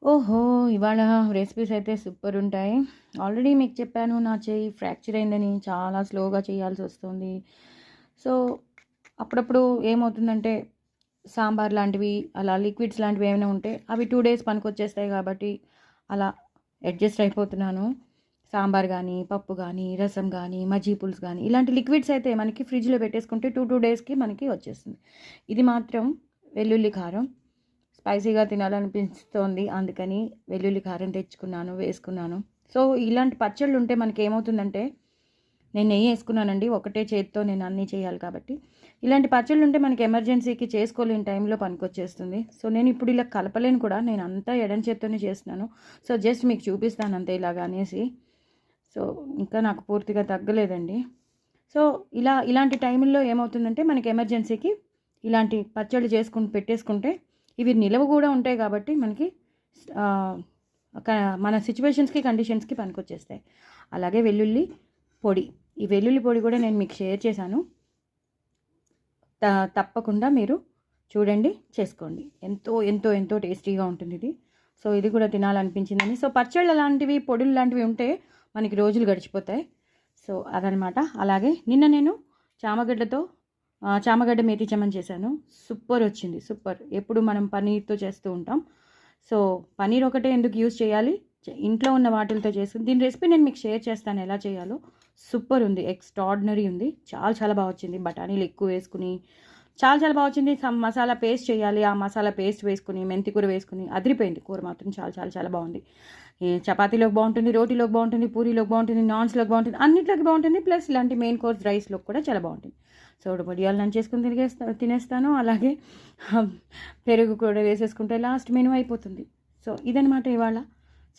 ఓహో! ఇవాళ రెసిపీస్ అయితే సూపరుంటాయి. ఆల్రెడీ మీకు చెప్పాను నా చెయ్యి ఫ్రాక్చర్ అయిందని, చాలా స్లోగా చేయాల్సొస్తుంది. సో, అప్పుడప్పుడు ఏమవుతుందంటే, సాంబార్ లాంటివి, అలా లిక్విడ్స్ లాంటివి ఏమైనా ఉంటే, అవి 2 డేస్ పనికొచ్చేస్తాయి కాబట్టి, అలా అడ్జస్ట్ అయిపోతున్నాను. సాంబార్ గానీ, పప్పు గానీ, రసం గానీ, మజ్జిగ పులుసు గానీ, ఇలాంటి లిక్విడ్స్ అయితే మనకి ఫ్రిడ్జ్‌లో పెట్టేసుకుంటే 2 డేస్‌కి మనకి వచ్చేస్తుంది. ఇది మాత్రం వెల్లుల్లి కారం స్పైసీగా తినాలనిపిస్తోంది. అందుకని వెల్లుల్లి కారం తెచ్చుకున్నాను, వేసుకున్నాను. సో, ఇలాంటి పచ్చళ్ళు ఉంటే మనకేమవుతుందంటే, నేను నెయ్యి ఏసుకున్నానండి. ఒకటే చేత్తో నేను అన్నీ చేయాలి కాబట్టి. ఇలాంటి పచ్చళ్ళు ఉంటే మనకి ఎమర్జెన్సీకి చేసుకోలేని టైంలో పనికొచ్చేస్తుంది. సో, నేను ఇప్పుడు ఇలా కలపలేను కూడా. నేను అంతా ఎడమ చేత్తోనే చేస్తున్నాను. సో, జస్ట్ మీకు చూపిస్తాను అంతే ఇలాగ అనేసి. సో, ఇంకా నాకు పూర్తిగా తగ్గలేదండి. సో, ఇలాంటి టైంల్లో ఏమవుతుందంటే మనకి ఎమర్జెన్సీకి ఇలాంటి పచ్చళ్ళు చేసుకొని పెట్టేసుకుంటే ఇవి నిలవ కూడా ఉంటాయి కాబట్టి మనకి ఆహ్, క మన సిట్యుయేషన్స్‌కి, కండిషన్స్‌కి పనికొచ్చేస్తాయి. అలాగే వెల్లుల్లి పొడి. ఈ వెల్లుల్లి పొడి కూడా నేను మీకు షేర్ చేశాను. త తప్పకుండా మీరు చూడండి, చేసుకోండి. ఎంతో, ఎంతో, ఎంతో టేస్టీగా ఉంటుందిది. సో, ఇది కూడా తినాలనిపించిందని. సో, పచ్చళ్ళు లాంటివి, పొడులు లాంటివి ఉంటే మనకి రోజులు గడిచిపోతాయి. సో, అదనమాట. అలాగే నిన్న నేను చామగడ్డతో చామగడ్డ మేతి చమన్ చేశాను. సూపరొచ్చింది. సూపర్. ఎప్పుడు మనం పన్నీర్‌తో చేస్తూ ఉంటాం. సో, పన్నీర్ ఒకటే ఎందుకు యూజ్ చేయాలి? ఇంట్లో ఉన్న వాటిలతో దీని రెసిపీ నేను మీకు షేర్ చేస్తాను ఎలా చేయాలో. సూపర్ ఉంది. ఎక్స్ట్రార్డినరీ ఉంది. చాలా చాలా బా వచ్చింది. బఠానీలు ఎక్కువ వేసుకుని చాలా చాలా బా వచ్చింది. సమ్ మసాలా పేస్ట్ చేయాలి. ఆ మసాలా పేస్ట్ వేసుకుని, మెంతి కూర వేసుకుని అదిరిపోయింది. కూర మాత్రం చాలా చాలా చాలా బాగుంది. చపాతీలోకి బాగుంటుంది, రోటీలోకి బాగుంటుంది, పూరీలోకి బాగుంటుంది, నాన్స్‌లోకి బాగుంటుంది, అన్నిట్లోకి బాగుంటుంది. ప్లస్ ఇలాంటి మెయిన్ కోర్స్ రైస్‌లోకి కూడా చాలా బాగుంటుంది. సో, వడియాలు నంచేసుకొని తినేస్తాను. అలాగే పెరుగు కూడా వేసేసుకుంటే లాస్ట్ మెనూ అయిపోతుంది. సో, ఇదనమాట ఇవాళ.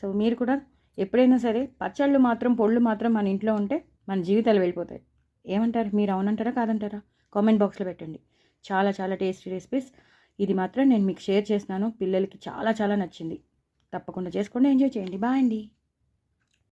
సో, మీరు కూడా ఎప్పుడైనా సరే పచ్చళ్ళు మాత్రం, పొళ్ళు మాత్రం మన ఇంట్లో ఉంటే మన జీవితాలు వెళ్ళిపోతాయి. ఏమంటారు? మీరు అవునంటారా? కాదంటారా? కామెంట్ బాక్స్‌లో పెట్టండి. చాలా చాలా టేస్టీ రెసిపీస్. ఇది మాత్రం నేను మీకు షేర్ చేస్తున్నాను. పిల్లలకి చాలా చాలా నచ్చింది. తప్పకుండా చేసుకోండి. ఎంజాయ్ చేయండి. బాయ్ అండి.